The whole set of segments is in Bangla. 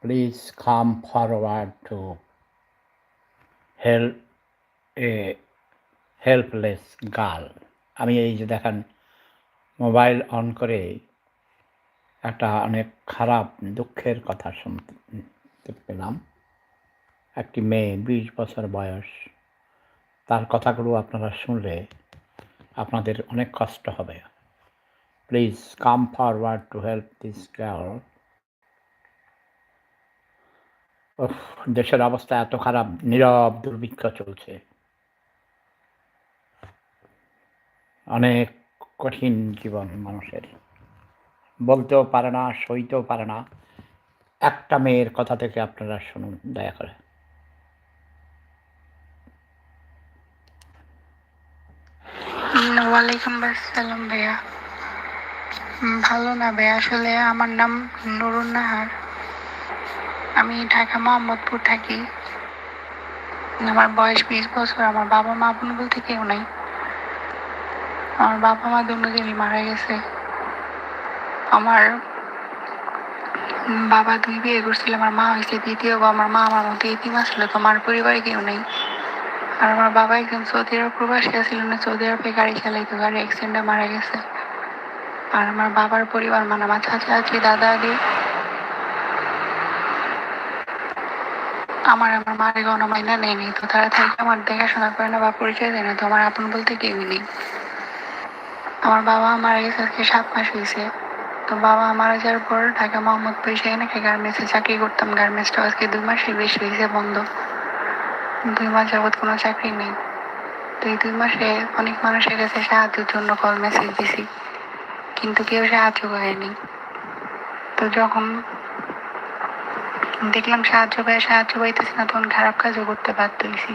please come forward to help a helpless girl. আমি এই যে দেখেন মোবাইল অন করে একটা অনেক খারাপ দুঃখের কথা শুনতে পেলাম। একটি মেয়ে ২০ বছর বয়স, তার কথাগুলো আপনারা শুনলে আপনাদের অনেক কষ্ট হবে। Please come forward to help this girl. উফ! দেশের অবস্থা এত খারাপ, নীরব দুর্ভিক্ষ চলছে। অনেক কঠিন জীবন মানুষের। বলতেও পারে না, সইতেও পারে না। একটা মেয়ের কথা থেকে আপনারা শুনুন দয়া করে। ওয়ালাইকুম আসসালাম ভাইয়া। ভালো না ভাইয়া, আসলে আমার নাম নুরুন নাহার। আমি ঢাকা মোহাম্মদপুর থাকি। আমার বয়স 20 বছর। আমার বাবা মা বোন বলতে কেউ নাই। আমার বাবা মা দুজনই মারা গেছে। আমার বাবা 2 বিয়ে করছিল, আমার মা হয়েছে দ্বিতীয়। আমার মা আমার মতো এতিম ছিল, তো আমার পরিবারে কেউ নেই। আর আমার বাবা একজন সৌদি আরব প্রবাসী ছিল না, সৌদি আরবে গাড়ি চালাইতো, গাড়ি অ্যাক্সিডেন্টে মারা গেছে। আর আমার বাবার পরিবার মানে আমার চাচা চাচি দাদা দাদি আমার মায়ের কোনো মাইনা নেয়নি, তো তারা থাকে আমার দেখাশোনা করে না বা পরিচয় দেয় না, তো আমার আপন বলতে কেউই নেই। আমার বাবা মারা গেছে আজকে 7 মাস হয়েছে। তো বাবা মারা যাওয়ার পর ঢাকা মোহাম্মদপুর সেখানে গার্মেন্টসে চাকরি করতাম। গার্মেন্টসটা আজকে 2 মাসের বেশি হয়েছে বন্ধ। 2 মাস যাবৎ কোনো চাকরি নেই। তো এই 2 মাসে অনেক মানুষের কাছে সাহায্যের জন্য কল মেসেজ দিছি, কিন্তু কেউ সাহায্য করেনি। তো যখন দেখলাম সাহায্য পাইতেছি না, তখন খারাপ কাজও করতে বাধ্য হয়েছি,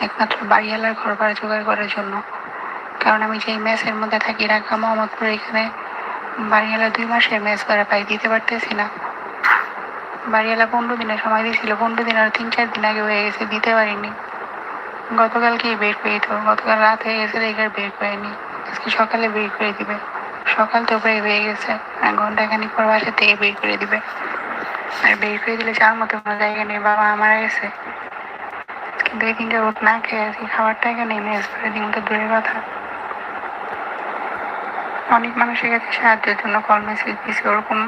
একমাত্র বাড়িওয়ালার ঘর ভাড়া জোগাড় করার জন্য। কারণ আমি যেই মেসের মধ্যে থাকি ঢাকা মোহাম্মদপুর, এখানে বাড়িওয়ালা 2 মাসের মেস ভাড়া পাই, দিতে পারতেছি না। বাড়িওয়ালা 15 দিনের সময় দিয়েছিল, 15 দিন আর 3-4 দিন আগে হয়ে গেছে, দিতে পারিনি। গতকালকেই বের করে দিত, গতকাল রাত হয়ে গেছে, এখানে বের করেনি। আজকে সকালে বের করে দিবে। সকাল তো প্রায় হয়ে গেছে, আর ঘন্টাখানিক পর বাসা থেকে বের করে দিবে। আর বের করে দিলে যাওয়ার মতো কোনো জায়গা নেই, বাবা মারা গেছে। কিন্তু 2-3 রোদ না খেয়ে আছি, খাবার টাকা নেই, মেস করে দিন তো দূরের কথা। অনেক মানুষের কাছে সাহায্যের জন্য কল মেসেজ দিয়েছে, ওরকম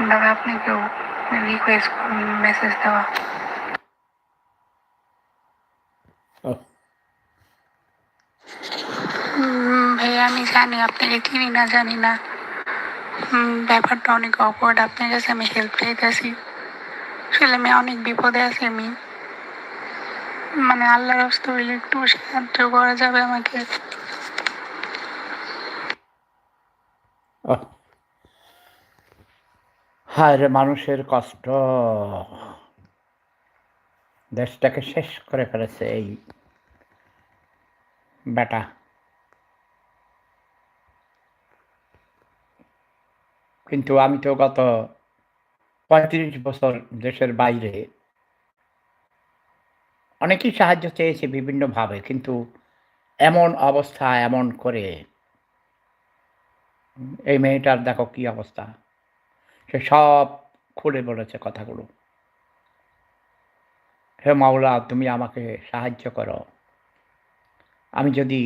ভাবে আপনাকেও রিকোয়েস্ট মেসেজ দেওয়া। ওহ! ভাইয়া আমি জানি আপনাকে চিনি না, জানি না, ব্যাপারটা অনেক অকওয়ার্ড। আপনার কাছে আমি হেল্প চাইতেছি। আসলে আমি অনেক বিপদে আছি। আমি মানে আল্লাহর রাস্তা হইলে একটু সাহায্য করা যাবে আমাকে? ওহ! হায়রে মানুষের কষ্ট! দেশটাকে শেষ করে ফেলেছে এই ব্যাটা। কিন্তু আমি তো গত ৩৫ বছর দেশের বাইরে অনেকেই সাহায্য চেয়েছি বিভিন্নভাবে, কিন্তু এমন অবস্থা এমন করে এই মেয়েটার দেখো কি অবস্থা। সে সব খুলে বলেছে কথাগুলো। হে মাওলা, তুমি আমাকে সাহায্য করো। আমি যদি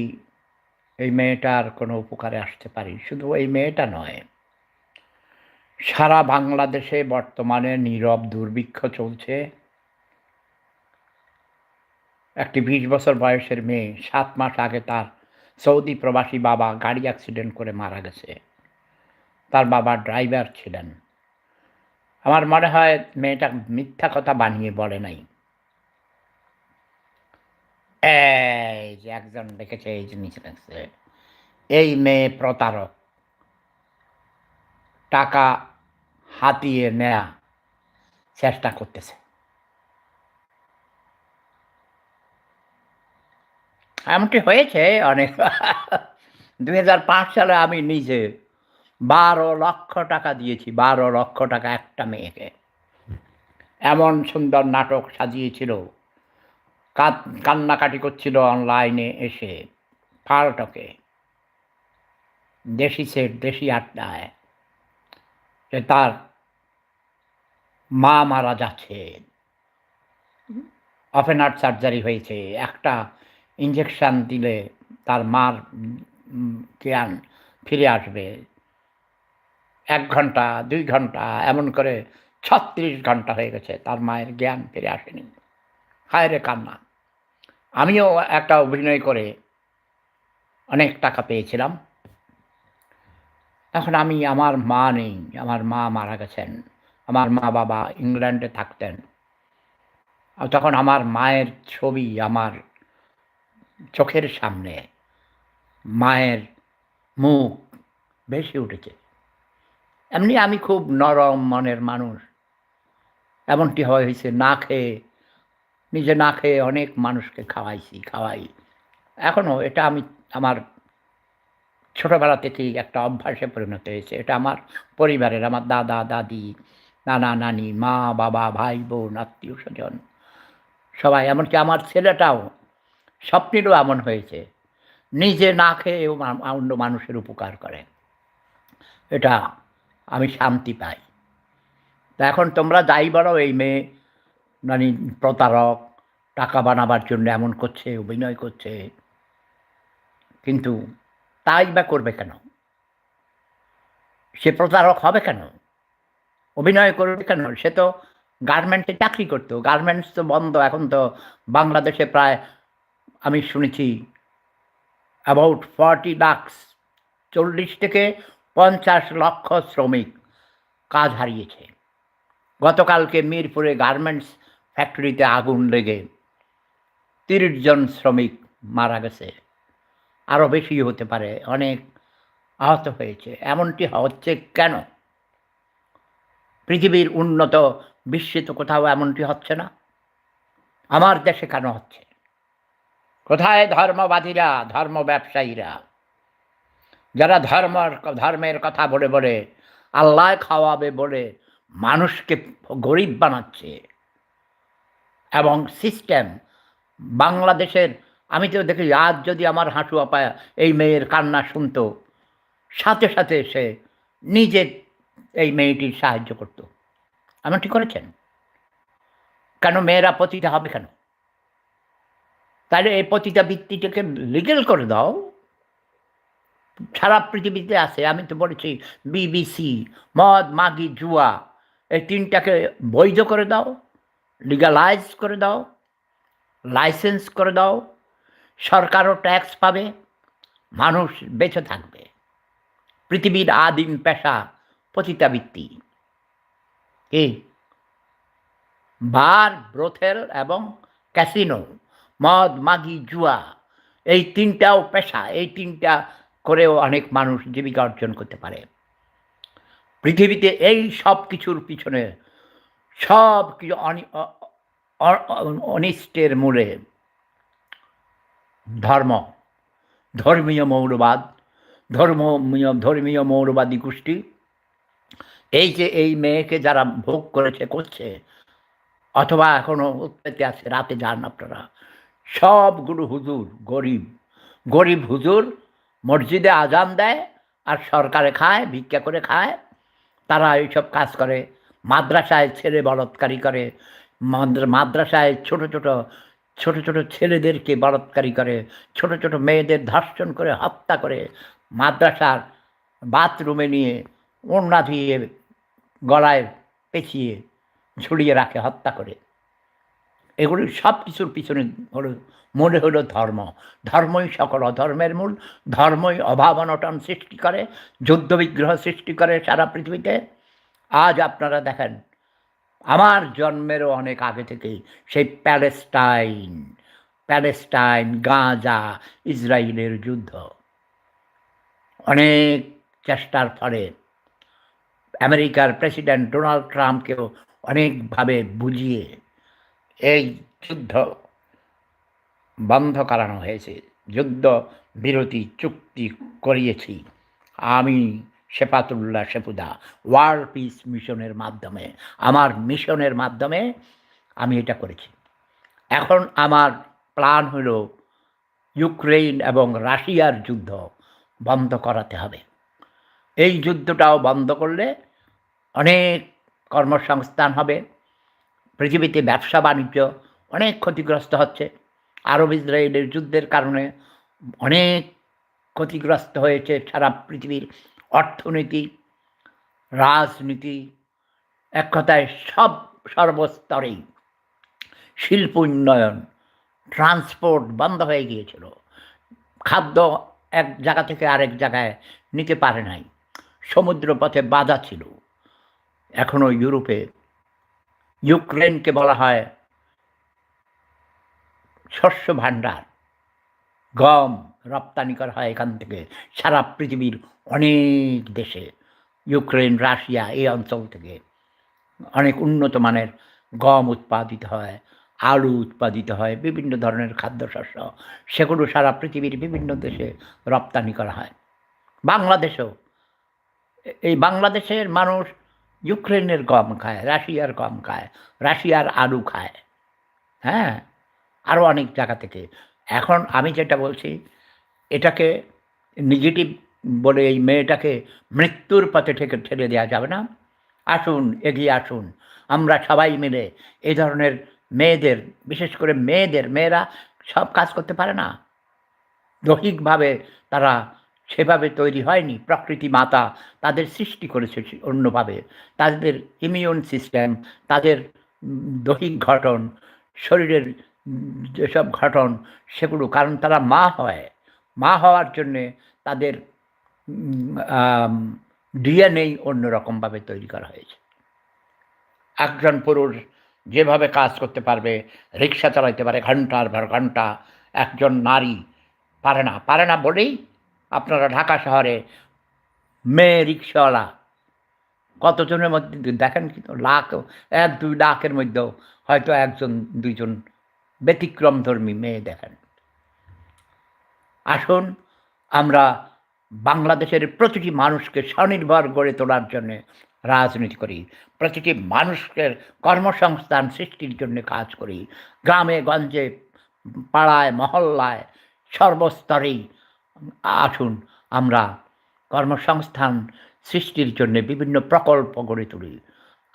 এই মেয়েটার কোনো উপকারে আসতে পারি, শুধু এই মেয়েটা নয়, সারা বাংলাদেশে বর্তমানে নীরব দুর্ভিক্ষ চলছে। একটি 20 বছর বয়সের মেয়ে 7 মাস আগে তার সৌদি প্রবাসী বাবা গাড়ি অ্যাক্সিডেন্ট করে মারা গেছে। তার বাবা ড্রাইভার ছিলেন। আমার মনে হয় মেয়েটা মিথ্যা কথা বানিয়ে বলে নাই। এই যে একজন লিখেছে, এই যে নিচে লিখছে, এই মেয়ে প্রতারক। টাকা হাতিয়ে নেয়া চেষ্টা করতেছে। এমনটি হয়েছে অনেক। ২০০৫ সালে আমি নিজে ১২ লক্ষ টাকা দিয়েছি, ১২ লক্ষ টাকা একটা মেয়েকে। এমন সুন্দর নাটক সাজিয়েছিল, কান্নাকাটি করছিল অনলাইনে এসে, ফালটকে, দেশি সেট, দেশি আড্ডায়। যে তার মা মারা যাচ্ছে, ওপেন হার্ট সার্জারি হয়েছে, একটা ইঞ্জেকশন দিলে তার মার জ্ঞান ফিরে আসবে। ১ ঘন্টা, ২ ঘন্টা এমন করে ৩৬ ঘন্টা হয়ে গেছে, তার মায়ের জ্ঞান ফিরে আসেনি। হায়রে কান্না! আমিও একটা অভিনয় করে অনেক টাকা পেয়েছিলাম। এখন আমার মা নেই, আমার মা মারা গেছেন। আমার মা-বাবা ইংল্যান্ডে থাকতেন। তখন আমার মায়ের ছবি আমার চোখের সামনে, মায়ের মুখ ভেসে উঠেছে। এমনি আমি খুব নরম মনের মানুষ। এমনটি হয়েছে না খেয়ে, নিজে না খেয়ে অনেক মানুষকে খাওয়াই। এখনও এটা আমার ছোটবেলা থেকেই একটা অভ্যাসে পরিণত হয়েছে। এটা আমার পরিবারের, আমার দাদা, দাদি, নানা, নানি, মা, বাবা, ভাই, বোন, আত্মীয়স্বজন সবাই, এমনকি আমার ছেলেটাও স্বপ্নেরও এমন হয়েছে। নিজে না খেয়েও অন্য মানুষের উপকার করে। এটা আমি শান্তি পাই। তা এখন তোমরা যাই বলো, এই মেয়ে মানে প্রতারক, টাকা বানাবার জন্য এমন করছে, অভিনয় করছে। কিন্তু তাই বা করবে কেন? সে প্রতারক হবে কেন? অভিনয় করবে কেন? সে তো গার্মেন্টসে চাকরি করত। গার্মেন্টস তো বন্ধ। এখন তো বাংলাদেশে প্রায় আমি শুনেছি অ্যাবাউট 40 লাখস ৪০ থেকে ৫০ লক্ষ শ্রমিক কাজ হারিয়েছে। গতকালকে মিরপুরে গার্মেন্টস ফ্যাক্টরিতে আগুন লেগে ৩০ জন শ্রমিক মারা গেছে। আরও বেশি হতে পারে, অনেক আহত হয়েছে। এমনটি হচ্ছে কেন? পৃথিবীর উন্নত বিশ্বে তো কোথাও এমনটি হচ্ছে না। আমার দেশে কেন হচ্ছে? কোথায় ধর্মবাদীরা, ধর্ম ব্যবসায়ীরা, যারা ধর্মের কথা বলে আল্লাহ খাওয়াবে বলে মানুষকে গরিব বানাচ্ছে? এবং সিস্টেম বাংলাদেশের, আমি তো দেখি আজ যদি আমার হাঁটু আপা এই মেয়ের কান্না শুনত, সাথে সাথে সে নিজে এই মেয়েটির সাহায্য করত। এমনটি করেছেন? কেন মেয়েরা পতিতা হবে কেন? তাহলে এই পতিতা বৃত্তিটাকে লিগ্যাল করে দাও। সারা পৃথিবীতে আছে, আমি তো বলেছি বিবিসি, মদ, মাগি, জুয়া, এই ৩টাকে বৈধ করে দাও, লিগ্যালাইজ করে দাও, লাইসেন্স করে দাও। সরকারও ট্যাক্স পাবে, মানুষ বেঁচে থাকবে। পৃথিবীর আদিম পেশা পতিতাবৃত্তি। কি? বার, ব্রোথেল এবং ক্যাসিনো, মদ, মাগি, জুয়া, এই ৩টাও পেশা। এই ৩টা করেও অনেক মানুষ জীবিকা অর্জন করতে পারে। পৃথিবীতে এই সব কিছুর পিছনে, সব কিছু অনিষ্টের মূলে ধর্ম, ধর্মীয় মৌলবাদ, ধর্মীয় মৌলবাদী গোষ্ঠী। এই যে এই মেয়েকে যারা ভোগ করেছে, করছে, অথবা এখনও উৎপেতে আছে, রাতে যান আপনারা, সবগুলো হুজুর গরিব হুজুর মসজিদে আজান দেয় আর সরকারে খায়, ভিক্ষা করে খায়। তারা এইসব কাজ করে। মাদ্রাসায় ছেলে বলৎকারী করে, মাদ্রাসায় ছোট ছোট ছেলেদেরকে বলৎকারী করে, ছোট মেয়েদের ধর্ষণ করে হত্যা করে, মাদ্রাসার বাথরুমে নিয়ে ওড়না দিয়ে গলায় পেঁচিয়ে ঝুলিয়ে রাখে, হত্যা করে। এগুলি সব কিছুর পিছনে মনে হলো ধর্ম। ধর্মই সকল অধর্মের মূল। ধর্মই অভাব অনটন সৃষ্টি করে, যুদ্ধবিগ্রহ সৃষ্টি করে সারা পৃথিবীতে। আজ আপনারা দেখেন, আমার জন্মেরও অনেক আগে থেকেই সেই প্যালেস্টাইন, গাজা, ইসরায়েলের যুদ্ধ। অনেক চেষ্টার ফলে আমেরিকার প্রেসিডেন্ট ডোনাল্ড ট্রাম্পকেও অনেকভাবে বুঝিয়ে এই যুদ্ধ বন্ধ করানো হয়েছে। যুদ্ধ বিরতি চুক্তি করিয়েছি আমি, শেফাতুল্লাহ শেফুদা, ওয়ার্ল্ড পিস মিশনের মাধ্যমে। আমার মিশনের মাধ্যমে আমি এটা করেছি। এখন আমার প্ল্যান হলো ইউক্রেন এবং রাশিয়ার যুদ্ধ বন্ধ করাতে হবে। এই যুদ্ধটাও বন্ধ করলে অনেক কর্মসংস্থান হবে, পৃথিবীতে ব্যবসা বাণিজ্য অনেক ক্ষতিগ্রস্ত হচ্ছে। আরব ইসরায়েলের যুদ্ধের কারণে অনেক ক্ষতিগ্রস্ত হয়েছে সারা পৃথিবীর অর্থনীতি, রাজনীতি, এক কথায় সর্বস্তরেই। শিল্প উন্নয়ন, ট্রান্সপোর্ট বন্ধ হয়ে গিয়েছিল। খাদ্য এক জায়গা থেকে আরেক জায়গায় নিতে পারে নাই। সমুদ্রপথে বাধা ছিল। এখনও ইউরোপে ইউক্রেনকে বলা হয় শস্য ভাণ্ডার। গম রপ্তানি করা হয় এখান থেকে সারা পৃথিবীর অনেক দেশে। ইউক্রেন, রাশিয়া এই অঞ্চল থেকে অনেক উন্নত মানের গম উৎপাদিত হয়, আলু উৎপাদিত হয়, বিভিন্ন ধরনের খাদ্যশস্য, সেগুলো সারা পৃথিবীর বিভিন্ন দেশে রপ্তানি করা হয়। বাংলাদেশেও এই বাংলাদেশের মানুষ ইউক্রেনের গম খায়, রাশিয়ার গম খায়, রাশিয়ার আলু খায়, হ্যাঁ, আরও অনেক জায়গা থেকে। এখন আমি যেটা বলছি, এটাকে নেগেটিভ বলে এই মেয়েটাকে মৃত্যুর পথে ঠেলে দেওয়া যাবে না। আসুন, এগিয়ে আসুন, আমরা সবাই মিলে এই ধরনের মেয়েদের, বিশেষ করে মেয়েরা সব কাজ করতে পারে না। দৈহিকভাবে তারা সেভাবে তৈরি হয়নি। প্রকৃতি মাতা তাদের সৃষ্টি করেছে অন্যভাবে। তাদের ইমিউন সিস্টেম, তাদের দৈহিক গঠন, শরীরের যেসব গঠন, সেগুলো কারণ তারা মা হয়। মা হওয়ার জন্যে তাদের ডিএনএ অন্যরকমভাবে তৈরি করা হয়েছে। একজন পুরুষ যেভাবে কাজ করতে পারবে, রিক্সা চালাতে পারে ঘন্টার পর ঘন্টা, একজন নারী পারে না বলেই আপনারা ঢাকা শহরে মেয়ে রিক্সাওয়ালা কতজনের মধ্যে দেখেন, কিন্তু লাখ, 1-2 লাখের মধ্যেও হয়তো 1-2জন ব্যতিক্রমধর্মী মেয়ে দেখেন। আসুন, আমরা বাংলাদেশের প্রতিটি মানুষকে স্বনির্ভর গড়ে তোলার জন্যে রাজনীতি করি, প্রতিটি মানুষকে কর্মসংস্থান সৃষ্টির জন্য কাজ করি। গ্রামে গঞ্জে, পাড়ায় মহল্লায়, সর্বস্তরেই আসুন, আমরা কর্মসংস্থান সৃষ্টির জন্য বিভিন্ন প্রকল্প গড়ে তুলি।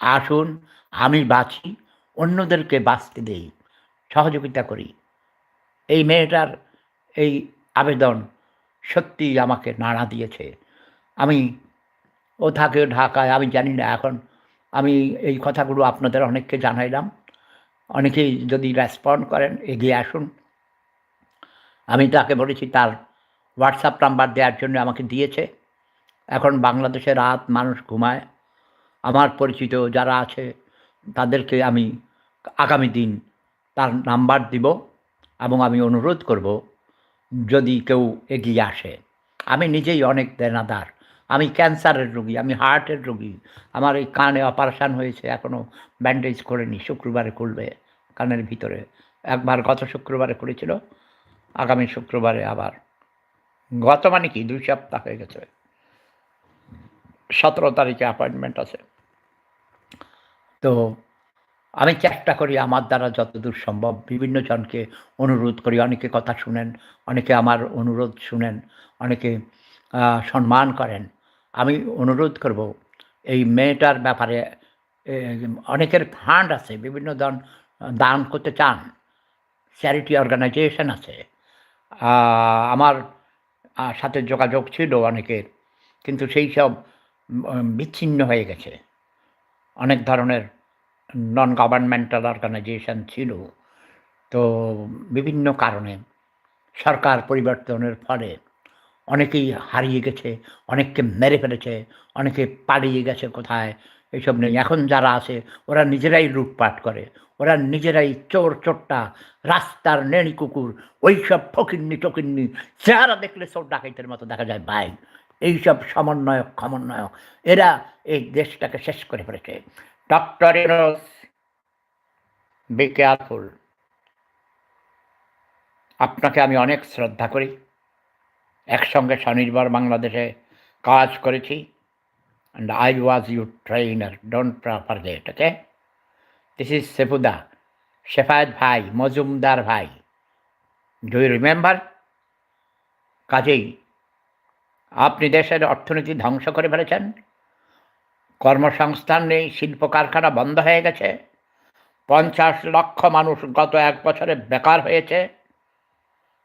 আসুন, আমি বাঁচি, অন্যদেরকে বাঁচতে দেই, সহযোগিতা করি। এই মেয়েটার এই আবেদন সত্যিই আমাকে নাড়া দিয়েছে। আমি, ও থাকে ঢাকায়, আমি জানি না এখন। আমি এই কথাগুলো আপনাদের অনেককে জানাইলাম। অনেকেই যদি রেসপন্ড করেন, এগিয়ে আসুন। আমি তাকে বলেছি তার হোয়াটসঅ্যাপ নাম্বার দেওয়ার জন্য, আমাকে দিয়েছে। এখন বাংলাদেশে রাত, মানুষ ঘুমায়। আমার পরিচিত যারা আছে তাদেরকে আমি আগামী দিন তার নাম্বার দিব এবং আমি অনুরোধ করব যদি কেউ এগিয়ে আসে। আমি নিজেই অনেক দেনাদার। আমি ক্যান্সারের রোগী, আমি হার্টের রোগী। আমার এই কানে অপারেশান হয়েছে, এখনও ব্যান্ডেজ করেনি, শুক্রবারে খুলবে কানের ভিতরে। একবার গত শুক্রবারে করেছিল, আগামী শুক্রবারে আবার। গত মানে কি 2 সপ্তাহ হয়ে গেছে। 17 তারিখে অ্যাপয়েন্টমেন্ট আছে। তো আমি চেষ্টা করি আমার দ্বারা যতদূর সম্ভব বিভিন্ন জনকে অনুরোধ করি। অনেকে কথা শুনেন, অনেকে আমার অনুরোধ শুনেন, অনেকে সম্মান করেন। আমি অনুরোধ করব এই মেয়েটার ব্যাপারে। অনেকের ফান্ড আছে, বিভিন্ন দান করতে চান, চ্যারিটি অর্গানাইজেশন আছে। আমার সাথে যোগাযোগ ছিল অনেকের, কিন্তু সেই সব বিচ্ছিন্ন হয়ে গেছে। অনেক ধরনের নন গভর্নমেন্টাল অর্গানাইজেশন ছিল। তো বিভিন্ন কারণে সরকার পরিবর্তনের ফলে অনেকেই হারিয়ে গেছে, অনেককে মেরে ফেলেছে, অনেকে পালিয়ে গেছে কোথায়, এসব নেই। এখন যারা আছে ওরা নিজেরাই লুটপাট করে, ওরা নিজেরাই চোর চোট্টা, রাস্তার নেড়ি কুকুর, ওইসব ফকিন্নি চেহারা দেখলে চোর ডাকাইতের মতো দেখা যায় ভাই। এইসব সমন্বয়ক এরা এই দেশটাকে শেষ করে ফেলেছে। Doctor Yunus, be careful. আপনাকে আমি অনেক শ্রদ্ধা করি। একসঙ্গে স্বনির্ভর বাংলাদেশে কাজ করেছি। and I was your trainer. Don't forget, okay? This is Sefuda, Shefayet ভাই, মজুমদার ভাই। Do you remember? কাজেই আপনি দেশের অর্থনীতি ধ্বংস করে ফেলেছেন। কর্মসংস্থান নেই, শিল্প কারখানা বন্ধ হয়ে গেছে, ৫০ লক্ষ মানুষ গত ১ বছরে বেকার হয়েছে।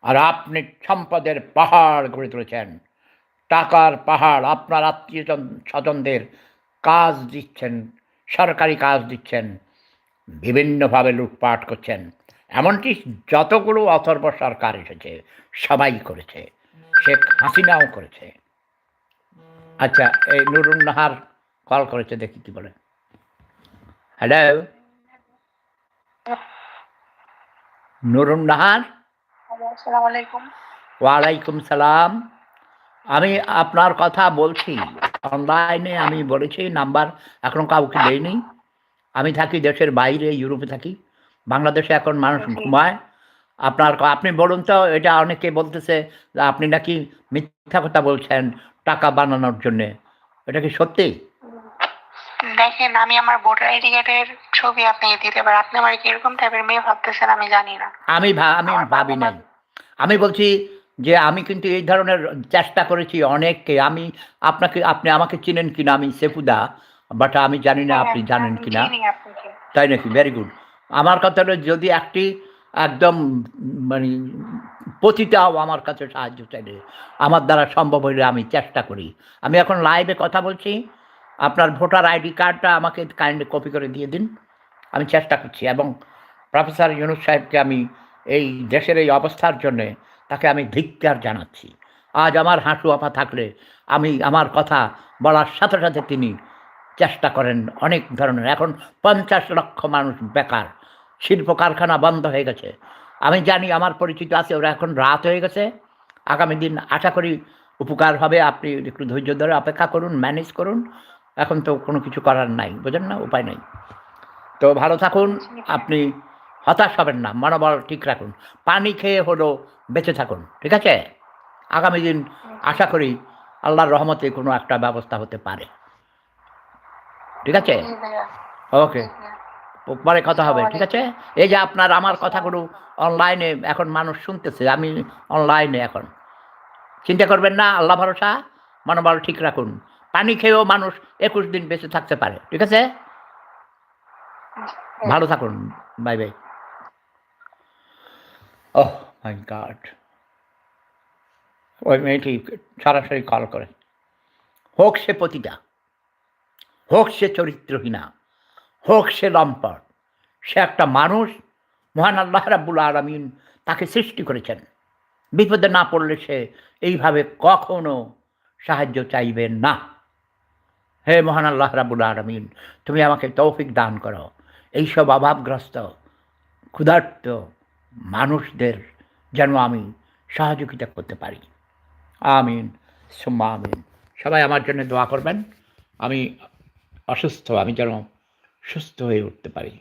আর আপনি সম্পদের পাহাড় গড়ে তুলেছেন, টাকার পাহাড়। আপনার আত্মীয় স্বজনদের কাজ দিচ্ছেন, সরকারি কাজ দিচ্ছেন, বিভিন্নভাবে লুটপাট করছেন। এমনকি যতগুলো অথর্ব সরকার এসেছে সবাই করেছে, শেখ হাসিনাও করেছে। আচ্ছা, এই নুরুন নাহার কল করেছে, দেখি কি বলে। হ্যালো, নুরুন নাহার। আসসালামু আলাইকুম। ওয়ালাইকুম সালাম। আমি আপনার কথা বলছি অনলাইনে, আমি বলেছি নাম্বার এখনো কাউকে দেইনি। আমি থাকি দেশের বাইরে, ইউরোপে থাকি। বাংলাদেশে এখন মানুষ জি। ঘুমায়। আপনি বলুন তো, এটা অনেকে বলতেছে যে আপনি নাকি মিথ্যা কথা বলছেন টাকা বানানোর জন্যে। এটা কি সত্যি? দেখেন, আমি আমার ভোটার আইডি কার্ডের ছবি আপনাকে দিতে পারি। আপনি আমার কিরকম টাইপের মেয়ে ভাবতেছেন আমি জানি না। আমি আমার ভাবি বাবা-মা নাই। আমি বলছি যে আমি কিন্তু এই ধরনের চেষ্টা করেছি অনেককে। আপনি আমাকে চিনেন কিনা আমি সেফুদা, বাট আমি জানি না হ্যাঁ, আপনি হ্যাঁ, জানেন আমি কিনা। চিনি আপনাকে। তাই নাকি? Very good. আমার কথা হলো, যদি একটি একদম মানে পতিতাও আমার কাছে সাহায্য চাইলে আমার দ্বারা সম্ভব হইলে আমি চেষ্টা করি। আমি এখন লাইভে কথা বলছি। আপনার ভোটার আইডি কার্ডটা আমাকে কাইন্ডলি কপি করে দিয়ে দিন। আমি চেষ্টা করছি, এবং প্রফেসর ইউনুস সাহেবকে আমি এই দেশের এই অবস্থার জন্যে তাকে আমি ধিক্কার জানাচ্ছি। আজ আমার হাঁটু আপা থাকলে আমি আমার কথা বলার সাথে সাথে তিনি চেষ্টা করেন অনেক ধরনের। এখন ৫০ লক্ষ মানুষ বেকার, শিল্প কারখানা বন্ধ হয়ে গেছে। আমি জানি আমার পরিচিত আছে, ওরা এখন রাত হয়ে গেছে। আগামী দিন আশা করি উপকার হবে। আপনি একটু ধৈর্য ধরে অপেক্ষা করুন, ম্যানেজ করুন। এখন তো কোনো কিছু করার নাই, বোঝেন না? উপায় নেই। তো ভালো থাকুন, আপনি হতাশ হবেন না, মনোবল ঠিক রাখুন। পানি খেয়ে হলেও বেঁচে থাকুন, ঠিক আছে? আগামী দিন আশা করি আল্লাহর রহমতে কোনো একটা ব্যবস্থা হতে পারে, ঠিক আছে? জি ভাইয়া। ওকে, জি ভাইয়া। পরে কথা হবে, আসসালামু ঠিক আছে? আলাইকুম। এই যে আপনার আমার আসসালামু কথাগুলো অনলাইনে এখন মানুষ শুনতেছে, আমি অনলাইনে এখন। চিন্তা করবেন না, আল্লাহ ভরসা, মনোবল ঠিক রাখুন। পানি খেয়েও মানুষ ২১ দিন বেঁচে থাকতে পারে, ঠিক আছে? আলাইকুম। ভালো থাকুন। Bye, bye. Oh my god! ওই মেয়েটি সরাসরি কল করে। হোক সে পতিতা, হোক সে চরিত্রহীনা, হোক সে লম্পট, সে একটা মানুষ। মহান আল্লাহ রাব্বুল আলামিন তাকে সৃষ্টি করেছেন। বিপদে না পড়লে সে এইভাবে কখনো সাহায্য চাইবেন না। হে মহান আল্লাহ রাব্বুল আলামিন, তুমি আমাকে তৌফিক দান করো। এইসব অভাবগ্রস্ত, ক্ষুধার্ত মানুষদের যেন আমি সহযোগিতা করতে পারি। আমিন, সুম্মা আমিন। সবাই আমার জন্য দোয়া করবেন। আমি অসুস্থ, আমি যেন সুস্থ হয়ে উঠতে পারি।